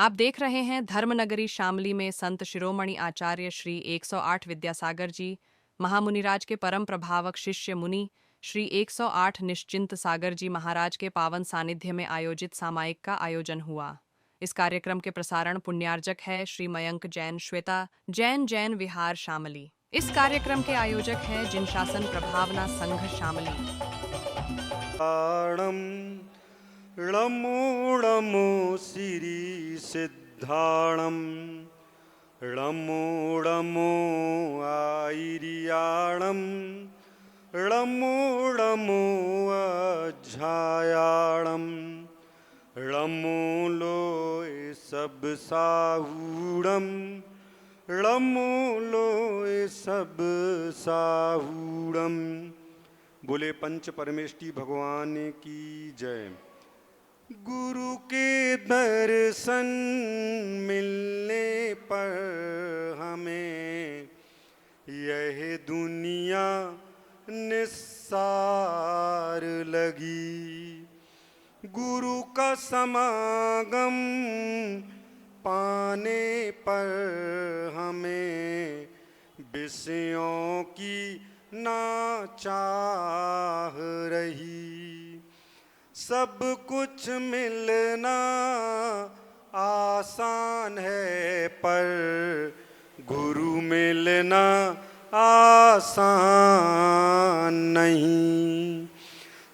आप देख रहे हैं धर्मनगरी शामली में संत शिरोमणि आचार्य श्री 108 विद्यासागर जी, महामुनिराज के परम प्रभावक शिष्य मुनि श्री 108 निश्चिंत सागर जी महाराज के पावन सानिध्य में आयोजित सामायिक का आयोजन हुआ। इस कार्यक्रम के प्रसारण पुण्यार्जक है श्री मयंक जैन श्वेता जैन विहार शामली। इस कार्यक्रम के आयोजक हैं जिन शासन प्रभावना संघ शामली। ळमो ळमो सिरि सिद्धाणं ळमो ळमो आयिर्याणं ळमो ळमो अध्यायाणं ळमो लोय सब साहूणं ळमो लोय सब साहूणं। बोले पंच परमेष्टि भगवान की जय। गुरु के दर्शन मिलने पर हमें यह दुनिया निस्सार लगी। गुरु का समागम पाने पर हमें विषयों की ना चाह रही। सब कुछ मिलना आसान है पर गुरु मिलना आसान नहीं।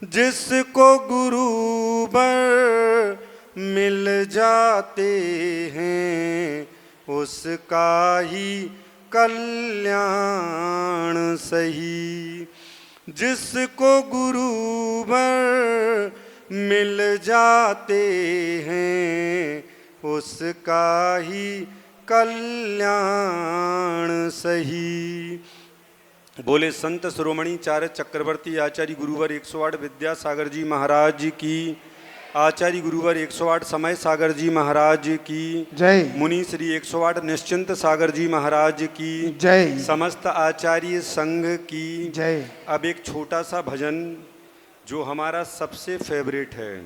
जिसको गुरु बर मिल जाते हैं उसका ही कल्याण सही। जिसको गुरु वर मिल जाते हैं उसका ही कल्याण सही। बोले संत शिरोमणि चार्य चक्रवर्ती आचार्य गुरुवर 108 विद्यासागर जी महाराज की, आचार्य गुरुवर 108 समय सागर जी महाराज की जय। मुनि श्री 108 निश्चिंत सागर जी महाराज की जय। समस्त आचार्य संघ की जय। अब एक छोटा सा भजन जो हमारा सबसे फेवरेट है,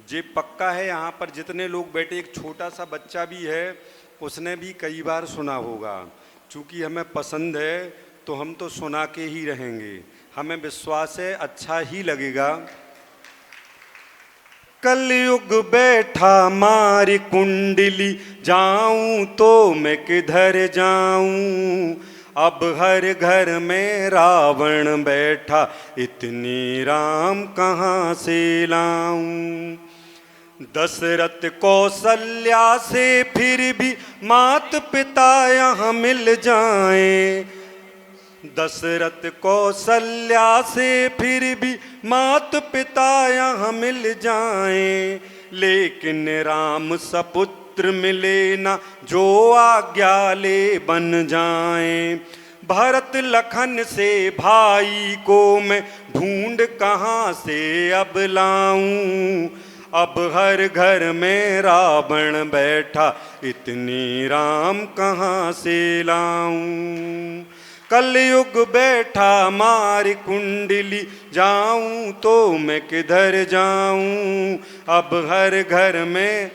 जे पक्का है यहाँ पर जितने लोग बैठे, एक छोटा सा बच्चा भी है उसने भी कई बार सुना होगा। चूँकि हमें पसंद है तो हम तो सुना के ही रहेंगे, हमें विश्वास है अच्छा ही लगेगा। कलयुग बैठा मारी कुंडली, जाऊं तो मैं किधर जाऊं। अब हर घर में रावण बैठा, इतनी राम कहाँ से लाऊं। दशरथ कौशल्या से फिर भी मात पिता यहाँ मिल जाएं। दशरथ कौशल्या से फिर भी मात पिता यहाँ मिल जाएं। लेकिन राम सपुत्र मिले ना जो आज्ञा ले बन जाएं। भरत लखन से भाई को मैं ढूंढ कहाँ से अब लाऊं। अब हर घर में रावण बैठा, इतनी राम कहाँ से लाऊं। कलयुग बैठा मारी कुंडली, जाऊं तो मैं किधर जाऊं। अब हर घर में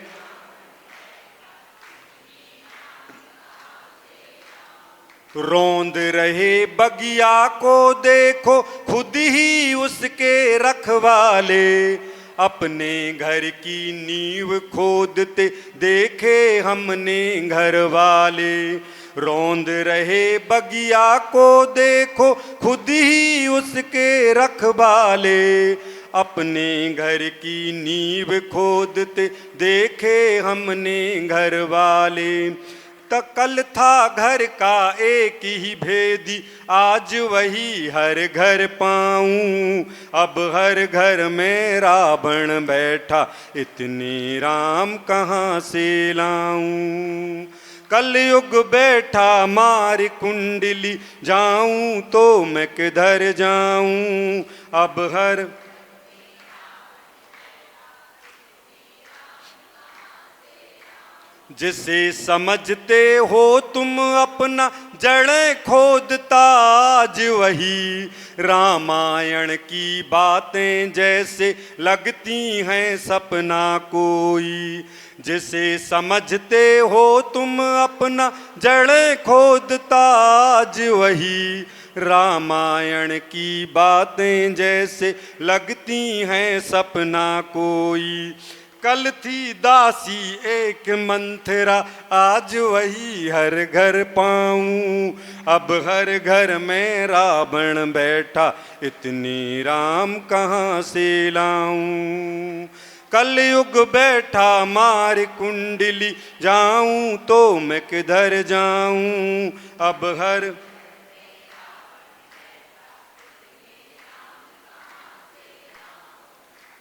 रौंद रहे बगिया को देखो, खुद ही उसके रखवाले। अपने घर की नींव खोदते देखे हमने घर वाले। रौंद रहे बगिया को देखो, खुद ही उसके रखवाले। अपने घर की नींव खोदते देखे हमने घर वाले। कल था घर का एक ही भेदी, आज वही हर घर पाऊं। अब हर घर में रावण बैठा, इतनी राम कहाँ से लाऊं। कलयुग बैठा मारी कुंडली, जाऊं तो मैं किधर जाऊं। अब हर जिसे समझते हो तुम अपना जड़ खोदता आज वही रामायण की बातें जैसे लगती हैं सपना कोई। जिसे समझते हो तुम अपना जड़ खोदता आज वही रामायण की बातें जैसे लगती हैं सपना कोई। कल थी दासी एक मंथरा आज वही हर घर पाऊं। अब हर घर में रावण बैठा इतनी राम कहाँ से लाऊं। कलयुग बैठा मार कुंडली जाऊं तो मैं किधर जाऊं। अब हर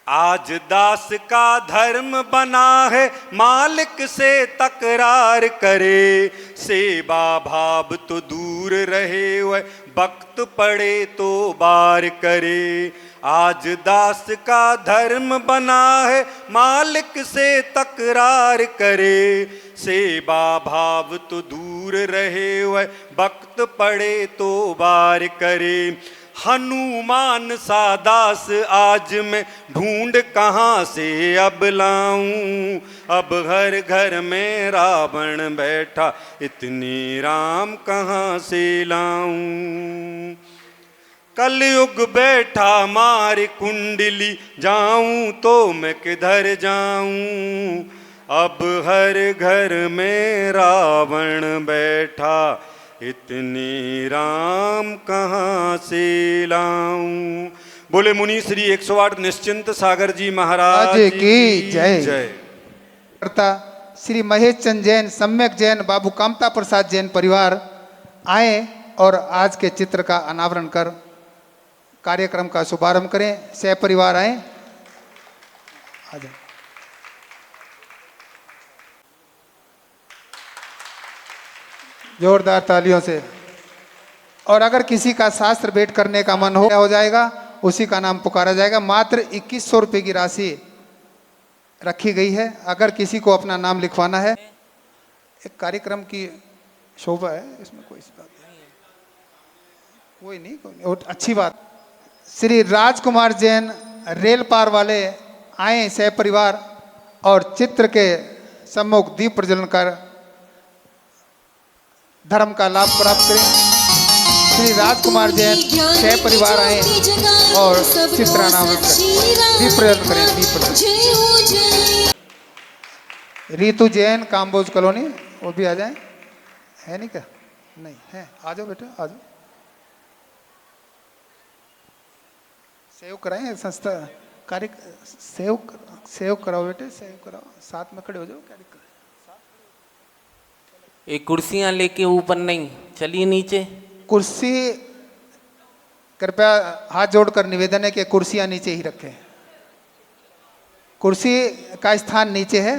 आज दास का धर्म बना है मालिक से तकरार करे। सेवा भाव तो दूर रहे वह वक्त पड़े तो बार करे। आज दास का धर्म बना है मालिक से तकरार करे। सेवा भाव तो दूर रहे वह वक्त पड़े तो बार करे। हनुमान सा दास आज मैं ढूंढ कहाँ से अब लाऊं। अब हर घर में रावण बैठा इतनी राम कहाँ से लाऊं। कलयुग बैठा मार कुंडली जाऊं तो मैं किधर जाऊं। अब हर घर में रावण बैठा इतनी राम कहाँ से लाऊं। बोले मुनि श्री 108 निश्चिंत सागर जी महाराज की जय। जय। करता श्री महेश चंद जैन, सम्यक जैन, बाबू कामता प्रसाद जैन परिवार आए और आज के चित्र का अनावरण कर कार्यक्रम का शुभारंभ करें। सह परिवार आए, आ जाए। जोरदार तालियों से। और अगर किसी का शास्त्र भेंट करने का मन हो जाएगा, उसी का नाम पुकारा जाएगा। मात्र 2100 रुपये की राशि रखी गई है। अगर किसी को अपना नाम लिखवाना है, एक कार्यक्रम की शोभा है, इसमें कोई बात नहीं, कोई नहीं, अच्छी बात। श्री राजकुमार जैन रेल पार वाले आए सह परिवार और चित्र के सम्मुख दीप प्रज्वलन कर धर्म का लाभ प्राप्त करें। श्री राजकुमार जैन सह परिवार आए और चित्रानावरण दीप प्रज्वलन करें। दीप प्रज्वलन। रीतु जैन काम्बोज कॉलोनी, वो भी आ जाए। है नहीं क्या? नहीं है, आ जाओ बेटा, आ जाओ। सेव कराएं संस्था कार्य, सेव कराओ बेटे, सेव कराओ, साथ में खड़े हो जाओ। क्या दिक्कत है? एक कुर्सियां लेके ऊपर नहीं, चलिए नीचे। कुर्सी कृपया हाथ जोड़कर निवेदन है कि कुर्सियां नीचे ही रखें। कुर्सी का स्थान नीचे है,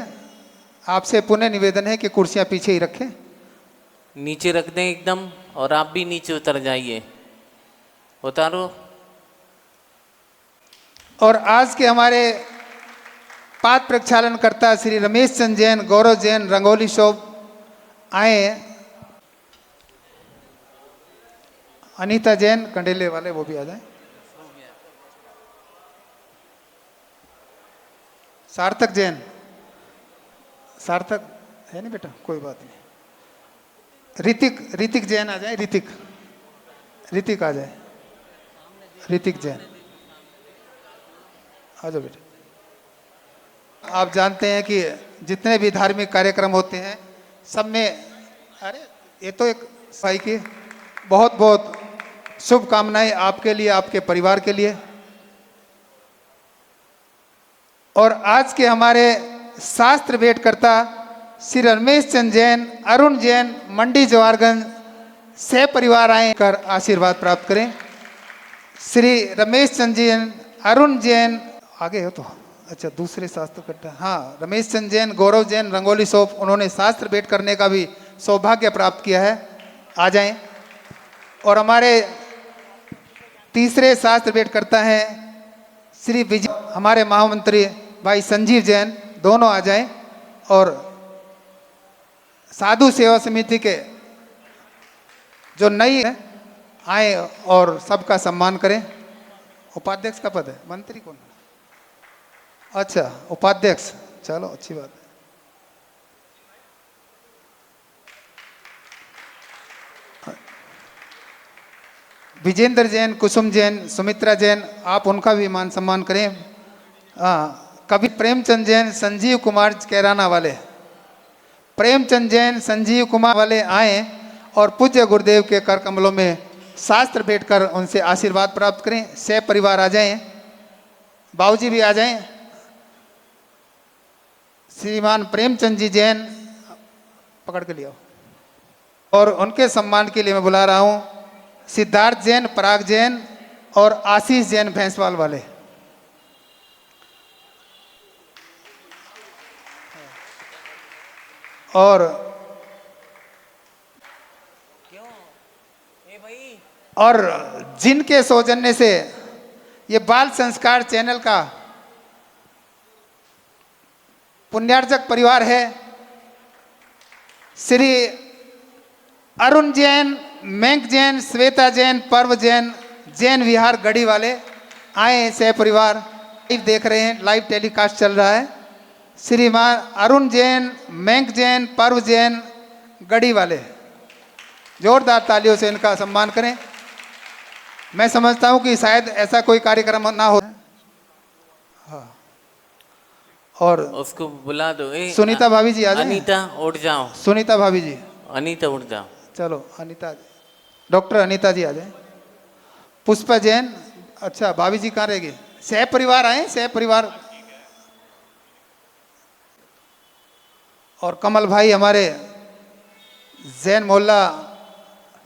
आपसे पुनः निवेदन है कि कुर्सियां पीछे ही रखें। नीचे रख दें एकदम, और आप भी नीचे उतर जाइए, उतारो। और आज के हमारे पाठ प्रक्षालन करता श्री रमेश चंद जैन, गौरव जैन, रंगोली शॉप आए। अनीता जैन कंडेले वाले, वो भी आ जाए। सार्थक जैन, सार्थक है नहीं बेटा, कोई बात नहीं। ऋतिक जैन आ जाए। ऋतिक आ जाए। ऋतिक जैन आ जाओ बेटा। आप जानते हैं कि जितने भी धार्मिक कार्यक्रम होते हैं सब में, अरे ये तो एक भाई की बहुत बहुत शुभकामनाएं आपके लिए, आपके परिवार के लिए। और आज के हमारे शास्त्र भेंट करता श्री रमेश चंद जैन, अरुण जैन, मंडी जवाहरगंज से परिवार आए कर आशीर्वाद प्राप्त करें। श्री रमेश चंद जैन, अरुण जैन, आगे हो तो अच्छा, दूसरे शास्त्र करता, हाँ, रमेश चंद जैन, गौरव जैन, रंगोली शॉप, उन्होंने शास्त्र भेंट करने का भी सौभाग्य प्राप्त किया है, आ जाएं। और हमारे तीसरे शास्त्र भेंट करता है श्री विजय, हमारे महामंत्री भाई संजीव जैन, दोनों आ जाएं। और साधु सेवा समिति के जो नई है आए और सबका सम्मान करें। उपाध्यक्ष का पद है, मंत्री कौन है? अच्छा, उपाध्यक्ष, चलो अच्छी बात है। विजेंद्र जैन, कुसुम जैन, सुमित्रा जैन, आप उनका भी मान सम्मान करें। कवि प्रेमचंद जैन, संजीव कुमार कैराना वाले, प्रेमचंद जैन, संजीव कुमार वाले आए और पूज्य गुरुदेव के कर कमलों में शास्त्र भेंट कर उनसे आशीर्वाद प्राप्त करें। सह परिवार आ जाएं, बाबूजी भी आ जाएं। श्रीमान प्रेमचंद जी जैन पकड़ के लिया और उनके सम्मान के लिए मैं बुला रहा हूं सिद्धार्थ जैन, पराग जैन और आशीष जैन भैंसवाल वाले। और और जिनके सौजन्य से ये बाल संस्कार चैनल का पुण्यार्जक परिवार है, श्री अरुण जैन, मैंक जैन, श्वेता जैन, पर्व जैन, जैन विहार गढ़ी वाले आए सह परिवार। लाइव देख रहे हैं, लाइव टेलीकास्ट चल रहा है। श्रीमान अरुण जैन, मैंक जैन, पर्व जैन, गढ़ी वाले, जोरदार तालियों से इनका सम्मान करें। मैं समझता हूं कि शायद ऐसा कोई कार्यक्रम ना हो। हाँ, और उसको बुला दो। सुनीता भाभी जी आ जाए। अनीता उठ जाओ। सुनीता भाभी जी, अनीता उठ जाओ। चलो अनीता, डॉक्टर अनीता जी आ जाए। पुष्पा जैन, अच्छा भाभी जी कहाँ रहेगी? सह परिवार आए, सह परिवार। और कमल भाई हमारे जैन मोहल्ला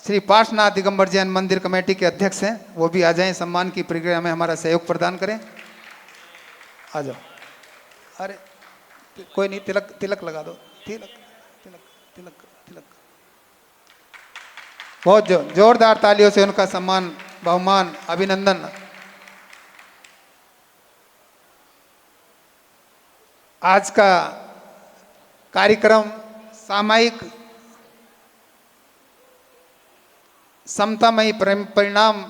श्री पार्श्वनाथ दिगंबर जैन मंदिर कमेटी के अध्यक्ष हैं, वो भी आ जाएं, सम्मान की प्रक्रिया में हमारा सहयोग प्रदान करें। आ जाओ। अरे कोई नहीं, तिलक तिलक लगा दो, तिलक तिलक तिलक तिलक। बहुत जोरदार तालियों से उनका सम्मान, बहुमान, अभिनंदन। आज का कार्यक्रम सामायिक समतामयी परिणाम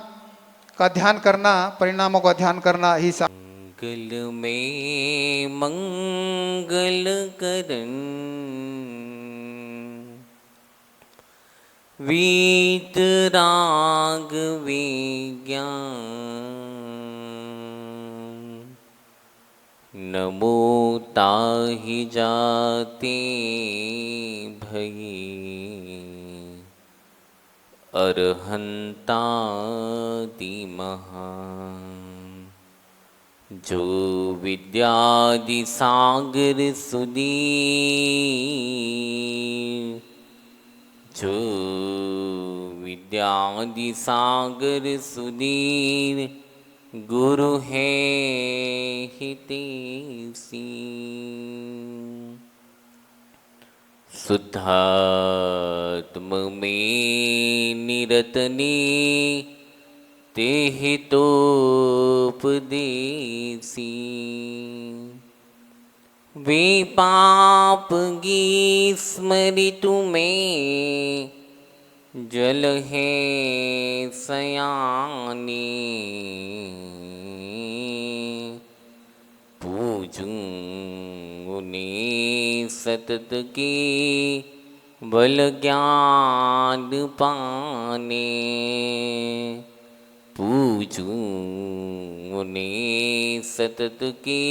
का ध्यान करना, परिणामों का ध्यान करना ही मंगल में मंगल करन, वीत राग विज्ञान, नमो ताहि जाते भई, अरहंता महान, जो विद्यादि सागर सुदी, जो विद्यादि सागर सुदीर, गुरु है हितेसी, शुद्धात्म में निरतनी, तेहि तोपदेसी, वे पाप गी स्मृतु में, जल है सयानी, पूजूं उन्हें सतत की, बल ज्ञान पाने, पूजूं उन्हें सतत की,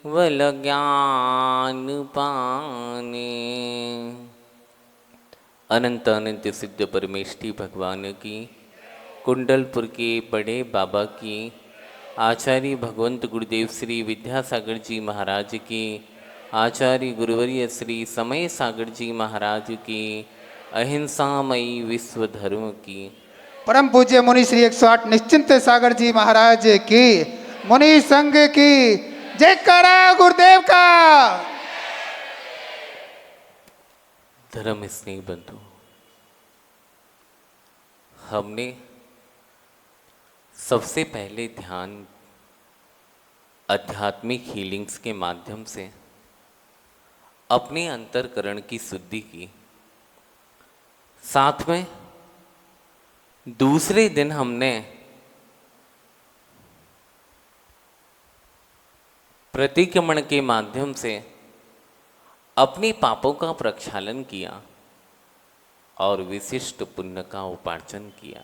बल ज्ञान पाने। अनंत अनंत सिद्ध परमेष्ठी भगवान की, कुंडलपुर के बड़े बाबा की, आचार्य भगवंत गुरुदेव श्री विद्यासागर जी महाराज की, आचार्य गुरुवर्य श्री समय सागर जी महाराज की, अहिंसामयी विश्व धर्म की, परम पूज्य मुनि श्री 108 निश्चिंत सागर जी महाराज की, मुनि संघ की जयकारा गुरुदेव का। धर्म स्नेह बंधु, हमने सबसे पहले ध्यान आध्यात्मिक हीलिंग्स के माध्यम से अपने अंतःकरण की शुद्धि की। साथ में दूसरे दिन हमने प्रतिक्रमण के माध्यम से अपने पापों का प्रक्षालन किया और विशिष्ट पुण्य का उपार्जन किया।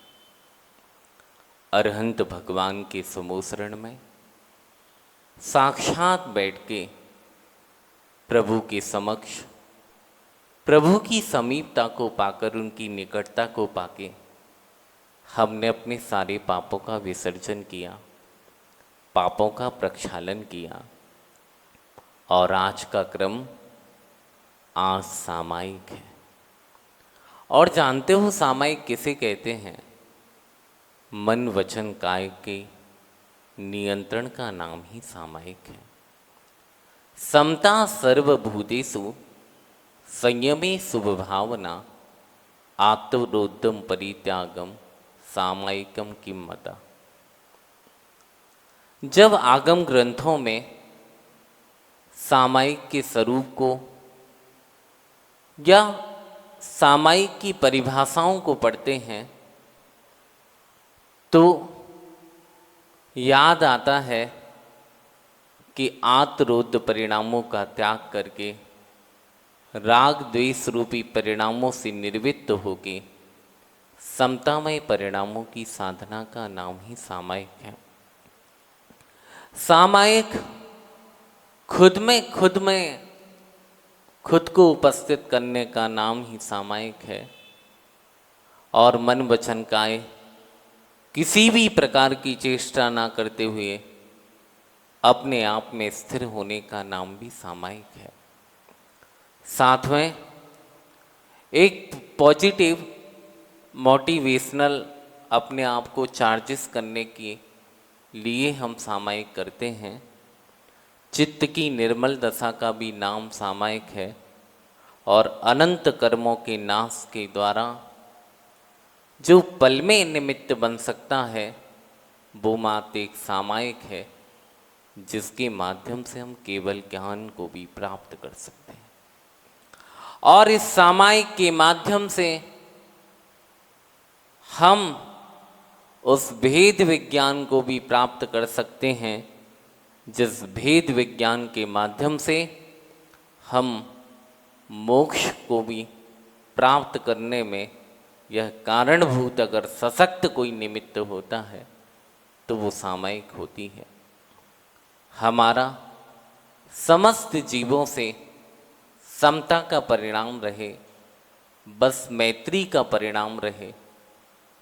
अरहंत भगवान के समोसरण में साक्षात बैठ के प्रभु के समक्ष प्रभु की समीपता को पाकर, उनकी निकटता को पाके हमने अपने सारे पापों का विसर्जन किया, पापों का प्रक्षालन किया। और आज का क्रम आज सामायिक है। और जानते हो सामायिक किसे कहते हैं? मन वचन काय के नियंत्रण का नाम ही सामायिक है। समता सर्वभूतेषु संयमे शुभभावना आत्मरोद्धम परित्यागम सामायिकम किम्मता। जब आगम ग्रंथों में सामायिक के स्वरूप को या सामायिक की परिभाषाओं को पढ़ते हैं तो याद आता है कि आत्मरोध परिणामों का त्याग करके राग द्वेष रूपी परिणामों से निर्वृत्त होके समतामय परिणामों की साधना का नाम ही सामायिक है। सामायिक खुद में खुद को उपस्थित करने का नाम ही सामायिक है। और मन वचन काय किसी भी प्रकार की चेष्टा ना करते हुए अपने आप में स्थिर होने का नाम भी सामायिक है। साथ में एक पॉजिटिव मोटिवेशनल अपने आप को चार्जेस करने के लिए हम सामायिक करते हैं। चित्त की निर्मल दशा का भी नाम सामायिक है। और अनंत कर्मों के नाश के द्वारा जो पल में निमित्त बन सकता है वो मात्र एक सामायिक है, जिसके माध्यम से हम केवल ज्ञान को भी प्राप्त कर सकते हैं। और इस सामायिक के माध्यम से हम उस भेद विज्ञान को भी प्राप्त कर सकते हैं, जिस भेद विज्ञान के माध्यम से हम मोक्ष को भी प्राप्त करने में यह कारणभूत अगर सशक्त कोई निमित्त होता है तो वो सामायिक होती है। हमारा समस्त जीवों से समता का परिणाम रहे, बस मैत्री का परिणाम रहे,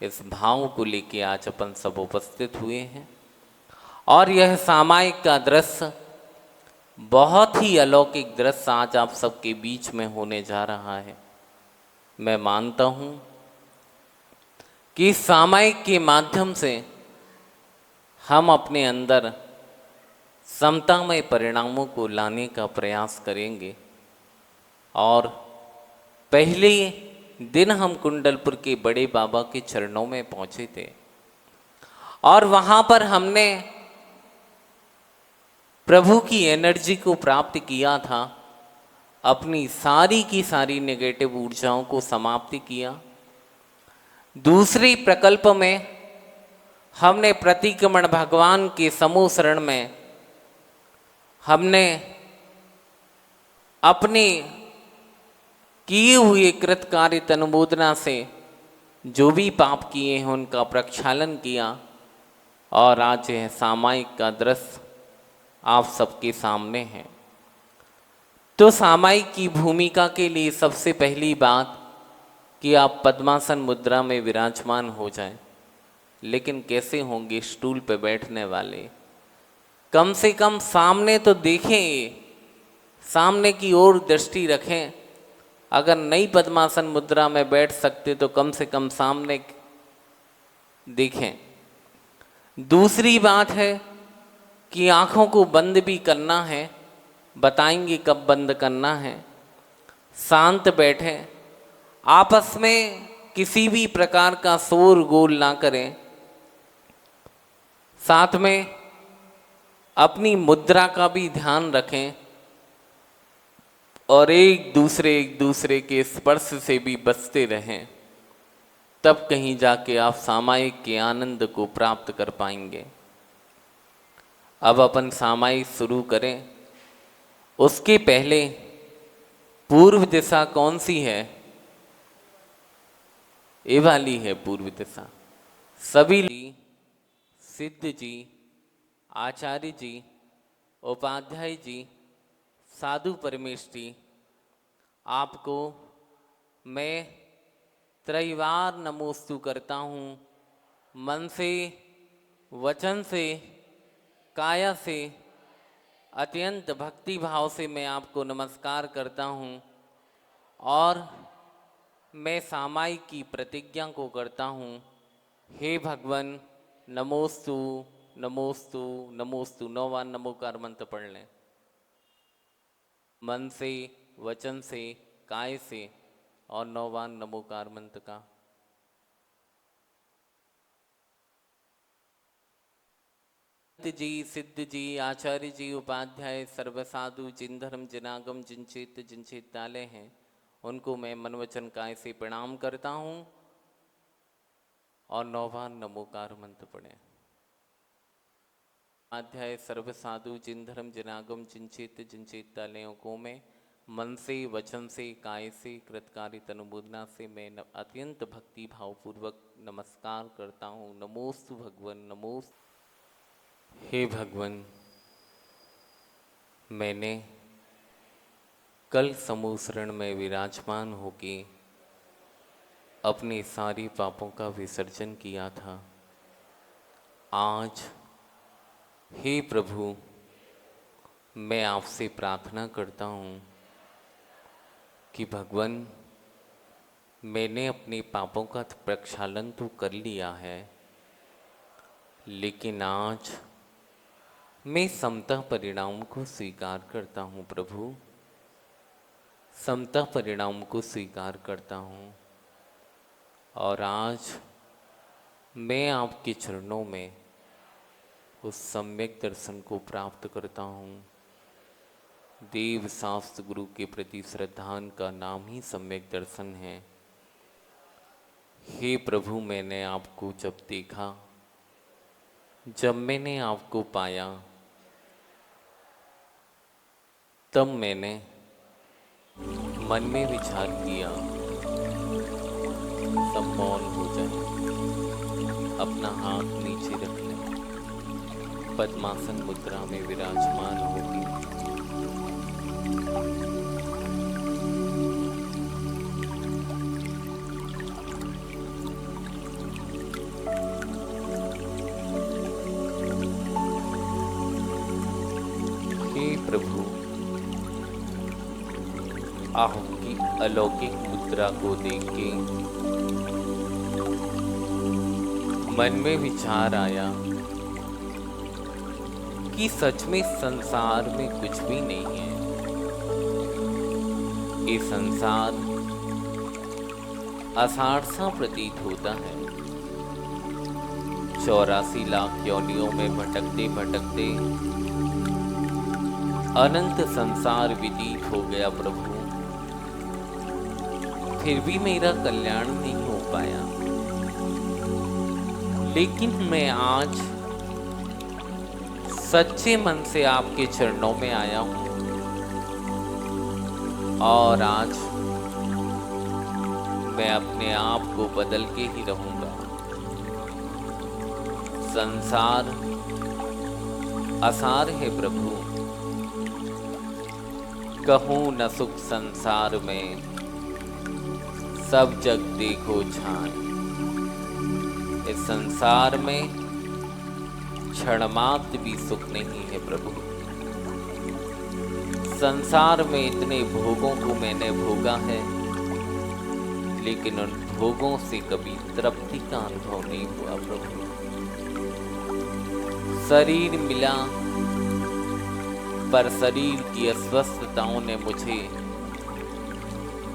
इस भाव को लेके आज अपन सब उपस्थित हुए हैं। और यह सामायिक का दृश्य बहुत ही अलौकिक दृश्य आज आप सबके बीच में होने जा रहा है। मैं मानता हूँ कि सामायिक के माध्यम से हम अपने अंदर समतामय परिणामों को लाने का प्रयास करेंगे। और पहले दिन हम कुंडलपुर के बड़े बाबा के चरणों में पहुँचे थे और वहाँ पर हमने प्रभु की एनर्जी को प्राप्त किया था, अपनी सारी की सारी नेगेटिव ऊर्जाओं को समाप्त किया। दूसरे प्रकल्प में हमने प्रतिक्रमण भगवान के समूह शरण में हमने अपने किए हुए कृत कार्य अनुमोदना से जो भी पाप किए हैं उनका प्रक्षालन किया। और आज यह सामायिक का दृश्य आप सबके सामने है। तो सामायिक की भूमिका के लिए सबसे पहली बात कि आप पद्मासन मुद्रा में विराजमान हो जाएं। लेकिन कैसे होंगे स्टूल पे बैठने वाले? कम से कम सामने तो देखें, सामने की ओर दृष्टि रखें। अगर नहीं पद्मासन मुद्रा में बैठ सकते तो कम से कम सामने देखें। दूसरी बात है कि आँखों को बंद भी करना है, बताएंगे कब बंद करना है। शांत बैठें, आपस में किसी भी प्रकार का शोर गोल ना करें। साथ में अपनी मुद्रा का भी ध्यान रखें और एक दूसरे के स्पर्श से भी बचते रहें, तब कहीं जाके आप सामायिक के आनंद को प्राप्त कर पाएंगे। अब अपन सामायिक शुरू करें। उसके पहले पूर्व दिशा कौन सी है? ये वाली है पूर्व दिशा। सभी सिद्ध जी, आचार्य जी, उपाध्याय जी, साधु परमेष्ठी, आपको मैं त्रैवार नमोस्तु करता हूँ। मन से, वचन से, काया से, अत्यंत भक्ति भाव से मैं आपको नमस्कार करता हूँ और मैं सामायिक की प्रतिज्ञा को करता हूँ। हे भगवान, नमोस्तु नमोस्तु नमोस्तु। 9 बार नमोकार मंत्र पढ़ लें। मन से, वचन से, काय से और 9 बार नमोकार मंत्र का। जी, सिद्ध जी, आचार्य जी, उपाध्याय, सर्वसाधु, जिन धर्म जिनागम, जिन चित्तालय हैं, उनको मैं मन वचन काय से प्रणाम करता हूँ और 9 बार नमोकार मंत्र पढ़ें। अध्याय सर्व साधु, जिन धर्म जिनागम, जिन चित्तालयों को मैं मन से, वचन से, काय से, कृतकारित अनुमोदना से मैं अत्यंत भक्ति भावपूर्वक नमस्कार करता हूँ। नमोस्तु भगवन, नमोस्तु। हे भगवान, मैंने कल समूह शरण में विराजमान होके अपने सारे पापों का विसर्जन किया था। आज हे प्रभु, मैं आपसे प्रार्थना करता हूँ कि भगवान, मैंने अपने पापों का प्रक्षालन तो कर लिया है, लेकिन आज मैं समता परिणाम को स्वीकार करता हूँ। प्रभु, समता परिणाम को स्वीकार करता हूँ और आज मैं आपके चरणों में उस सम्यक दर्शन को प्राप्त करता हूँ। देव शास्त्र गुरु के प्रति श्रद्धान का नाम ही सम्यक दर्शन है। हे प्रभु, मैंने आपको जब देखा, जब मैंने आपको पाया, तब मैंने मन में विचार किया, सब मौन हो जाए, अपना हाथ नीचे रख लें, पद्मासन मुद्रा में विराजमान होगी। हे प्रभु, आपकी अलौकिक मुद्रा को देख के मन में विचार आया कि सच में संसार में कुछ भी नहीं है। ये संसार आषाढ़ सा प्रतीत होता है। 84 लाख योनियों में भटकते भटकते अनंत संसार व्यतीत हो गया प्रभु, फिर भी मेरा कल्याण नहीं हो पाया। लेकिन मैं आज सच्चे मन से आपके चरणों में आया हूं और आज मैं अपने आप को बदल के ही रहूंगा। संसार असार है प्रभु, कहूं न सुख संसार में, सब जग देखो छान। इस संसार में क्षणमात्र भी सुख नहीं है प्रभु। संसार में इतने भोगों को मैंने भोगा है, लेकिन उन भोगों से कभी तृप्ति का अनुभव नहीं हुआ प्रभु। शरीर मिला, पर शरीर की अस्वस्थताओं ने मुझे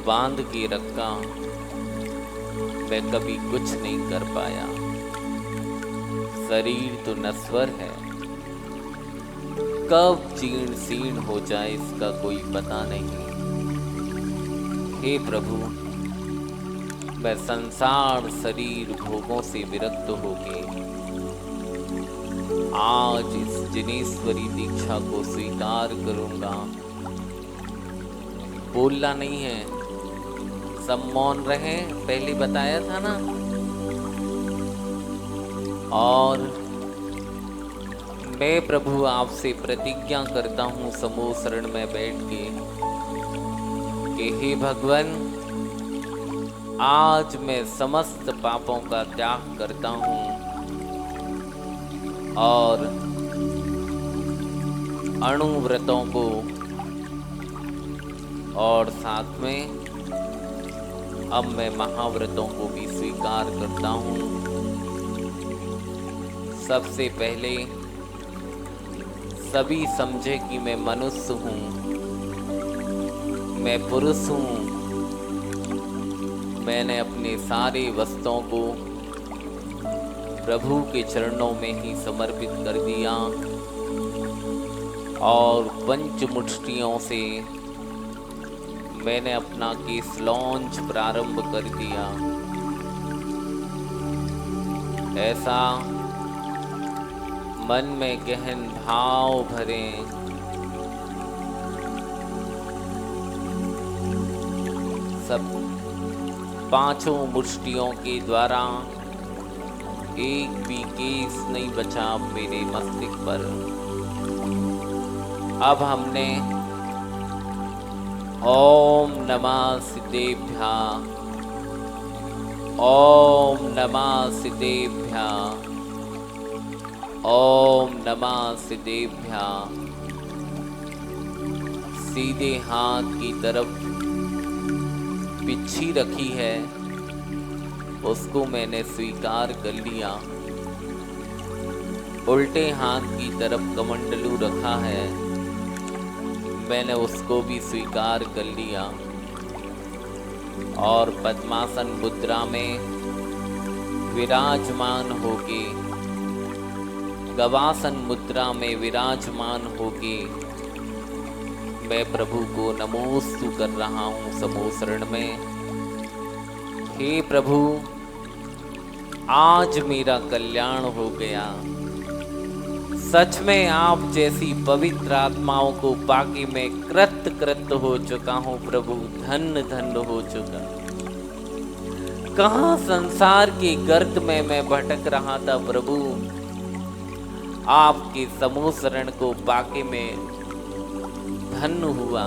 बांध के रखा। मैं कभी कुछ नहीं कर पाया। शरीर तो नश्वर है, कब जीर्ण शीर्ण हो जाए इसका कोई पता नहीं। हे प्रभु, मैं संसार शरीर भोगों से विरक्त होके आज इस जिनेश्वरी दीक्षा को स्वीकार करूंगा। बोलना नहीं है, सब मौन रहे, पहले बताया था ना। और मैं प्रभु आपसे प्रतिज्ञा करता हूँ समूह शरण में बैठ के कि हे भगवान, आज मैं समस्त पापों का त्याग करता हूँ और अणुव्रतों को और साथ में अब मैं महाव्रतों को भी स्वीकार करता हूँ। सबसे पहले सभी समझे कि मैं मनुष्य हूँ, मैं पुरुष हूँ। मैंने अपने सारे वस्तुओं को प्रभु के चरणों में ही समर्पित कर दिया और पंचमुष्टियों से मैंने अपना केस लॉन्च प्रारंभ कर दिया। ऐसा मन में गहन भाव भरे सब पांचों मुष्टियों के द्वारा एक भी केस नहीं बचा मेरे मस्तिष्क पर। अब हमने ओम नमः सिद्धेभ्यः, ओम नमः सिद्धेभ्यः, ओम नमः सिद्धेभ्यः सीधे हाथ की तरफ पिच्छी रखी है, उसको मैंने स्वीकार कर लिया। उल्टे हाथ की तरफ कमंडलू रखा है, मैंने उसको भी स्वीकार कर लिया। और पद्मासन मुद्रा में विराजमान होके, गवासन मुद्रा में विराजमान होके मैं प्रभु को नमोस्तु कर रहा हूँ समूह शरण में। हे प्रभु, आज मेरा कल्याण हो गया। सच में आप जैसी पवित्र आत्माओं को पाके मैं कृत हो चुका हूँ प्रभु, धन्य धन्य हो चुका। कहाँ संसार के गर्त में मैं भटक रहा था प्रभु, आपके समूह शरण को पाके मैं धन्य हुआ।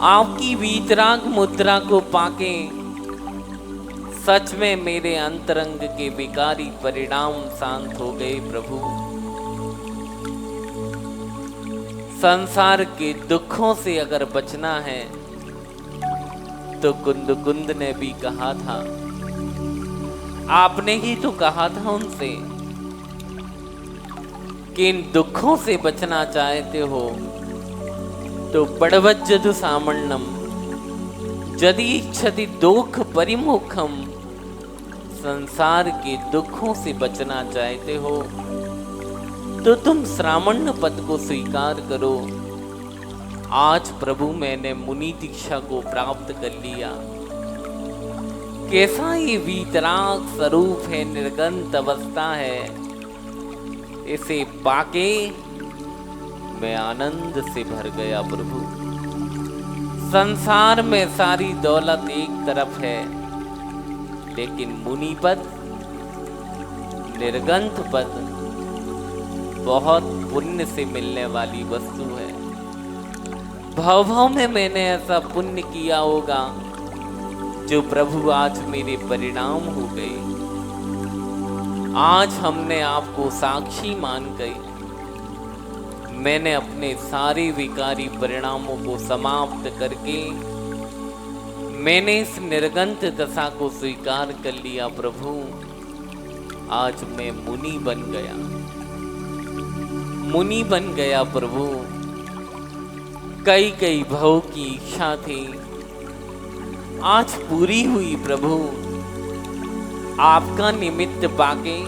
आपकी वीतराग मुद्रा को पाके सच में मेरे अंतरंग के विकारी परिणाम शांत हो गए प्रभु। संसार के दुखों से अगर बचना है तो कुंद कुंद ने भी कहा था, आपने ही तो कहा था उनसे कि इन दुखों से बचना चाहते हो तो बड़वज्जदु सामण्यम यदि इच्छति दुख परिमुखम, संसार के दुखों से बचना चाहते हो तो तुम श्रामण्य पद को स्वीकार करो। आज प्रभु मैंने मुनि दीक्षा को प्राप्त कर लिया। कैसा ये वीतराग स्वरूप है, निर्गंत अवस्था है, इसे पाके मैं आनंद से भर गया प्रभु। संसार में सारी दौलत एक तरफ है, लेकिन मुनि पद, निर्गंत पद बहुत पुण्य से मिलने वाली वस्तु है। भव भव में मैंने ऐसा पुण्य किया होगा जो प्रभु आज मेरे परिणाम हो गए। आज हमने आपको साक्षी मान गए। मैंने अपने सारे विकारी परिणामों को समाप्त करके मैंने इस निर्गंत दशा को स्वीकार कर लिया प्रभु। आज मैं मुनि बन गया, मुनि बन गया प्रभु। कई कई भव की इच्छा थी, आज पूरी हुई प्रभु। आपका निमित्त पाके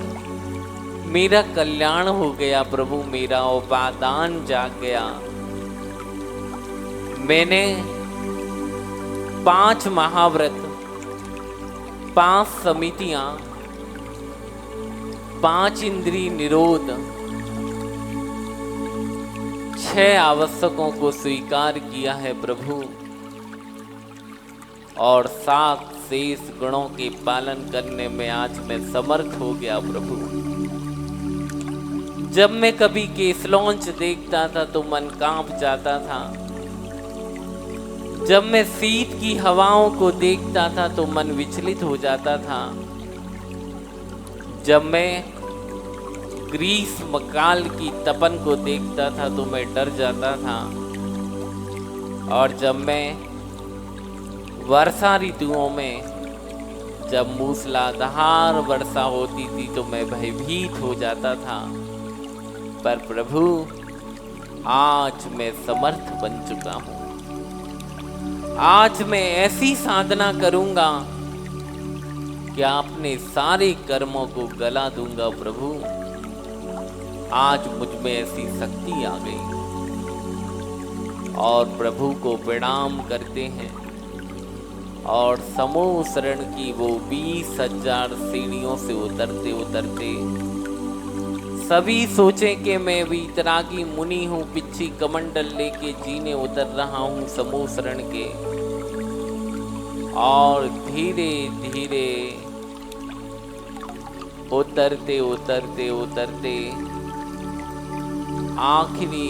मेरा कल्याण हो गया प्रभु, मेरा उपादान जाग गया। मैंने 5 महाव्रत, 5 समितियां, 5 इंद्रिय निरोध, 6 आवश्यकों को स्वीकार किया है प्रभु, और 7 शेष गुणों के पालन करने में आज मैं समर्थ हो गया प्रभु। जब मैं कभी केसलौंच देखता था तो मन कांप जाता था, जब मैं शीत की हवाओं को देखता था तो मन विचलित हो जाता था, जब मैं ग्रीष्म काल की तपन को देखता था तो मैं डर जाता था, और जब मैं वर्षा ऋतुओं में जब मूसलाधार वर्षा होती थी तो मैं भयभीत हो जाता था। पर प्रभु आज मैं समर्थ बन चुका हूँ। आज मैं ऐसी साधना करूंगा कि अपने सारे कर्मों को गला दूंगा प्रभु। आज मुझ में ऐसी शक्ति आ गई, और प्रभु को प्रणाम करते हैं और समूह शरण की वो 20,000 सीढ़ियों से उतरते उतरते सभी सोचे कि मैं वीतरागी मुनि हूँ, पिच्छी कमंडल लेके जीने उतर रहा हूँ समूह शरण के, और धीरे धीरे उतरते उतरते उतरते आखिरी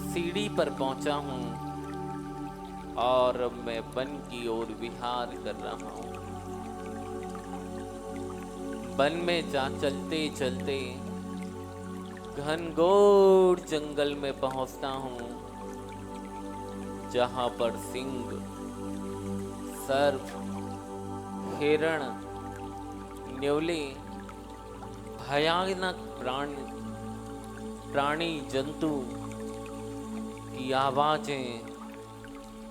सीढ़ी पर पहुंचा हूँ, और मैं वन की ओर विहार कर रहा हूँ। वन में जा चलते चलते घनघोर जंगल में पहुंचता हूँ, जहाँ पर सिंह, सर्प, हिरण, न्योले, भयानक प्राणी जंतु की आवाजें,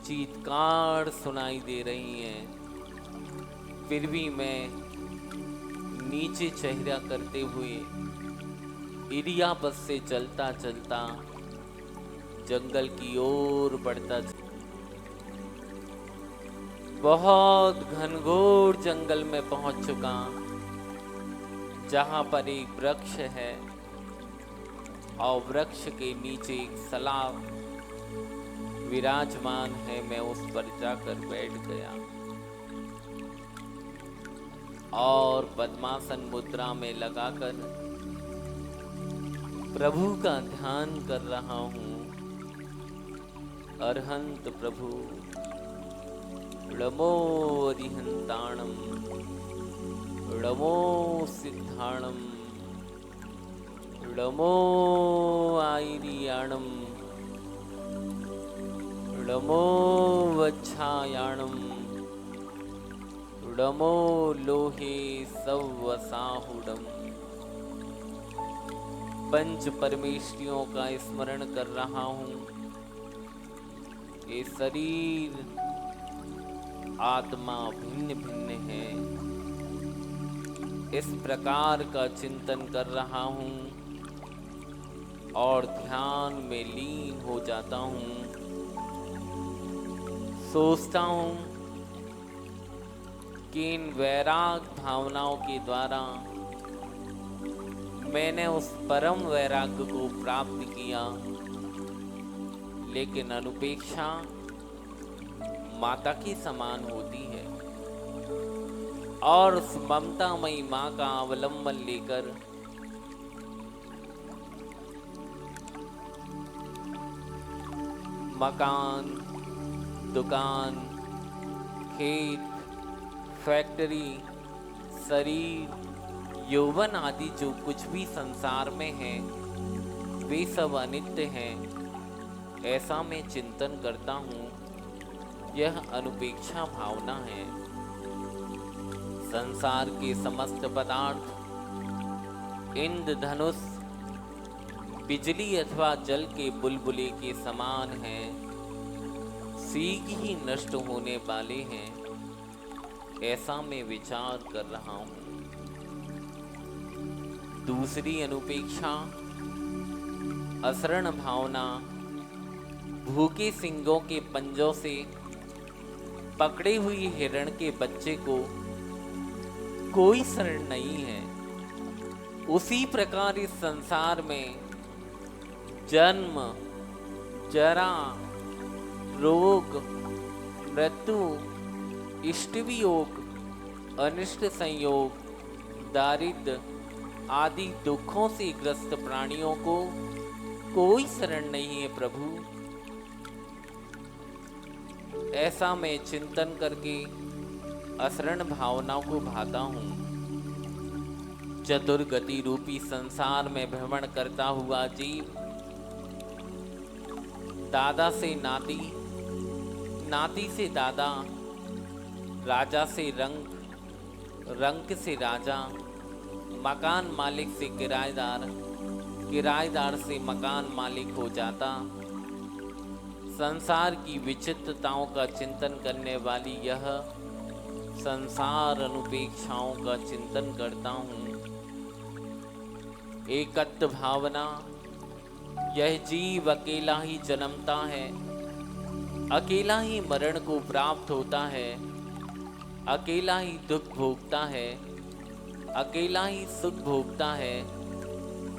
चीत्कार सुनाई दे रही हैं। फिर भी मैं नीचे चेहरा करते हुए इरिया बस से चलता चलता जंगल की ओर बढ़ता। बहुत घनघोर जंगल में पहुंच चुका, जहां पर एक वृक्ष है और वृक्ष के नीचे एक सलाब विराजमान है। मैं उस पर जाकर बैठ गया और पद्मासन मुद्रा में लगाकर प्रभु का ध्यान कर रहा हूँ। अरहंत प्रभु ळमो अरिहंताणम ळमो सिद्धाणम ळमो आईरियाणम ळमो वच्छायाणम ळमो लोहे सवसाहुडम। पंच परमेष्टियों का स्मरण कर रहा हूँ। ये शरीर आत्मा भिन्न भिन्न है, इस प्रकार का चिंतन कर रहा हूँ और ध्यान में लीन हो जाता हूँ। सोचता हूँ कि इन वैराग भावनाओं के द्वारा मैंने उस परम वैराग्य को प्राप्त किया, लेकिन अनुपेक्षा माता की समान होती है, और उस ममतामयी माँ का अवलंबन लेकर मकान, दुकान, खेत, फैक्ट्री, शरीर, यौवन आदि जो कुछ भी संसार में है वे सब अनित्य हैं, ऐसा मैं चिंतन करता हूँ। यह अनुपेक्षा भावना है। संसार के समस्त पदार्थ इंद्रधनुष, बिजली अथवा जल के बुलबुले के समान हैं, शीघ्र ही नष्ट होने वाले हैं, ऐसा मैं विचार कर रहा हूँ। दूसरी अनुपेक्षा अशरण भावना, भूखे सिंहों के पंजों से पकड़े हुए हिरण के बच्चे को कोई शरण नहीं है, उसी प्रकार इस संसार में जन्म, जरा, रोग, मृत्यु, इष्ट वियोग, अनिष्ट संयोग, दारिद्र्य आदि दुखों से ग्रस्त प्राणियों को कोई शरण नहीं है प्रभु। ऐसा मैं चिंतन करके अशरण भावनाओं को भाता हूँ। चतुर्गति रूपी संसार में भ्रमण करता हुआ जीव दादा से नाती, नाती से दादा, राजा से रंक, रंक से राजा, मकान मालिक से किराएदार, किराएदार से मकान मालिक हो जाता। संसार की विचित्रताओं का चिंतन करने वाली यह संसार अनुपेक्षाओं का चिंतन करता हूँ। एकत्व भावना, यह जीव अकेला ही जन्मता है, अकेला ही मरण को प्राप्त होता है, अकेला ही दुख भोगता है, अकेला ही सुख भोगता है,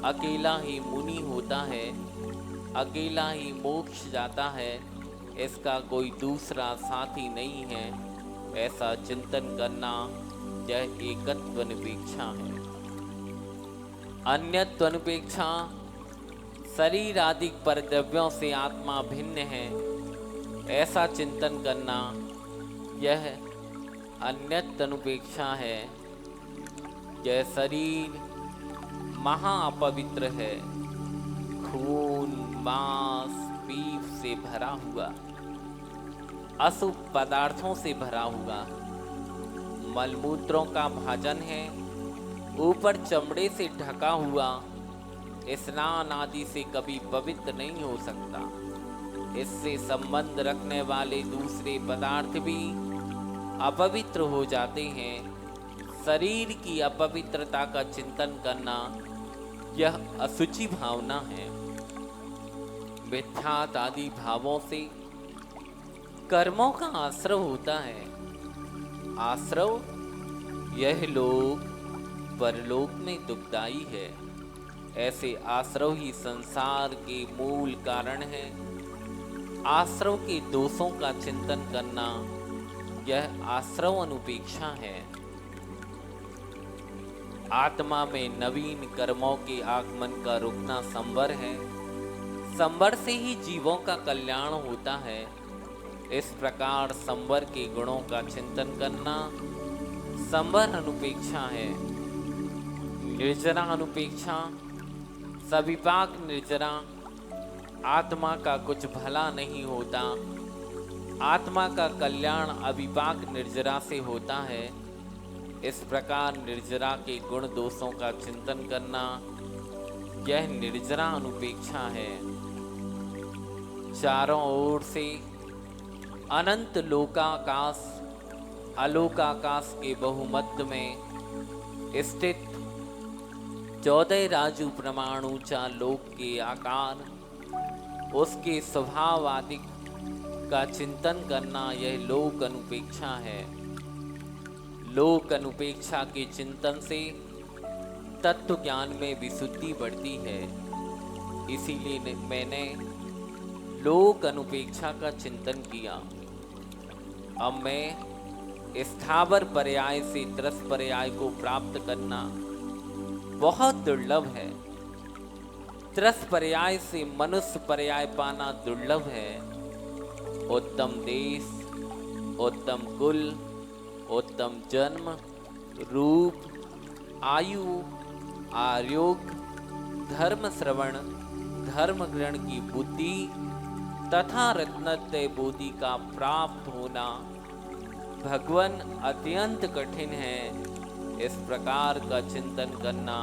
अकेला ही मुनि होता है, अकेला ही मोक्ष जाता है, इसका कोई दूसरा साथी नहीं है। ऐसा चिंतन करना यह एकत्व अनपेक्षा है। अन्यत्व अनपेक्षा, शरीर आदि परद्रव्यों से आत्मा भिन्न है, ऐसा चिंतन करना यह अन्यत्व अनपेक्षा है। यह शरीर महाअपवित्र है, खून, मांस, पीप से भरा हुआ, अशुभ पदार्थों से भरा हुआ, मलमूत्रों का भाजन है, ऊपर चमड़े से ढका हुआ, स्नान आदि से कभी पवित्र नहीं हो सकता। इससे संबंध रखने वाले दूसरे पदार्थ भी अपवित्र हो जाते हैं। शरीर की अपवित्रता का चिंतन करना यह असुचि भावना है। मिथ्यात आदि भावों से कर्मों का आश्रव होता है। आश्रव यह लोक परलोक में दुखदाई है। ऐसे आश्रव ही संसार के मूल कारण है। आश्रव के दोषों का चिंतन करना यह आश्रव अनुपेक्षा है। आत्मा में नवीन कर्मों के आगमन का रुकना संवर है। संवर से ही जीवों का कल्याण होता है। इस प्रकार संवर के गुणों का चिंतन करना संवर अनुपेक्षा है। निर्जरा अनुपेक्षा, सविपाक निर्जरा, आत्मा का कुछ भला नहीं होता। आत्मा का कल्याण अविपाक निर्जरा से होता है। इस प्रकार निर्जरा के गुण दोषों का चिंतन करना यह निर्जरा अनुपेक्षा है। चारों ओर से अनंत लोकाकाश, अलोकाकाश के बहुमध्य में स्थित 14 राजू परमाणुचा लोक के आकार, उसके स्वभाव आदि का चिंतन करना यह लोक अनुपेक्षा है। लोक अनुपेक्षा के चिंतन से तत्व ज्ञान में विशुद्धि बढ़ती है। इसीलिए मैंने लोक अनुपेक्षा का चिंतन किया। अब मैं स्थावर पर्याय से त्रस पर्याय को प्राप्त करना बहुत दुर्लभ है। त्रस पर्याय से मनुष्य पर्याय पाना दुर्लभ है। उत्तम देश, उत्तम कुल, उत्तम जन्म, रूप, आयु, आरोग्य, धर्म श्रवण, धर्म ग्रहण की बुद्धि तथा रत्नत्रय बोधि का प्राप्त होना भगवान अत्यंत कठिन है। इस प्रकार का चिंतन करना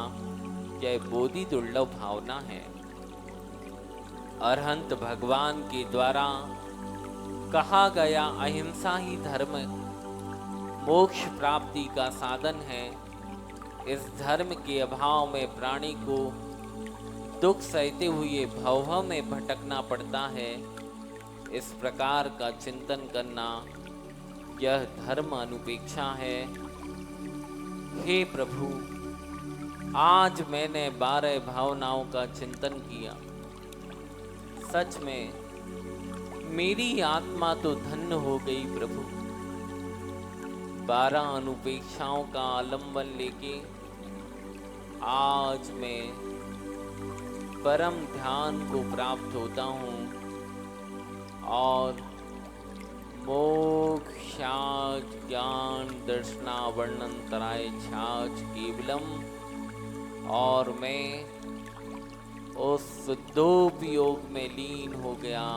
यह बोधि दुर्लभ भावना है। अरहंत भगवान के द्वारा कहा गया अहिंसा ही धर्म मोक्ष प्राप्ति का साधन है। इस धर्म के अभाव में प्राणी को दुख सहते हुए भव में भटकना पड़ता है। इस प्रकार का चिंतन करना यह धर्म अनुपेक्षा है। हे प्रभु, आज मैंने 12 भावनाओं का चिंतन किया। सच में मेरी आत्मा तो धन्य हो गई प्रभु। 12 अनुपेक्षाओं का आलंबन लेके आज मैं परम ध्यान को प्राप्त होता हूँ और मोक्षाच ज्ञान दर्शना वर्णनतराय छाछ केवलम, और मैं उस सिद्धोपयोग में लीन हो गया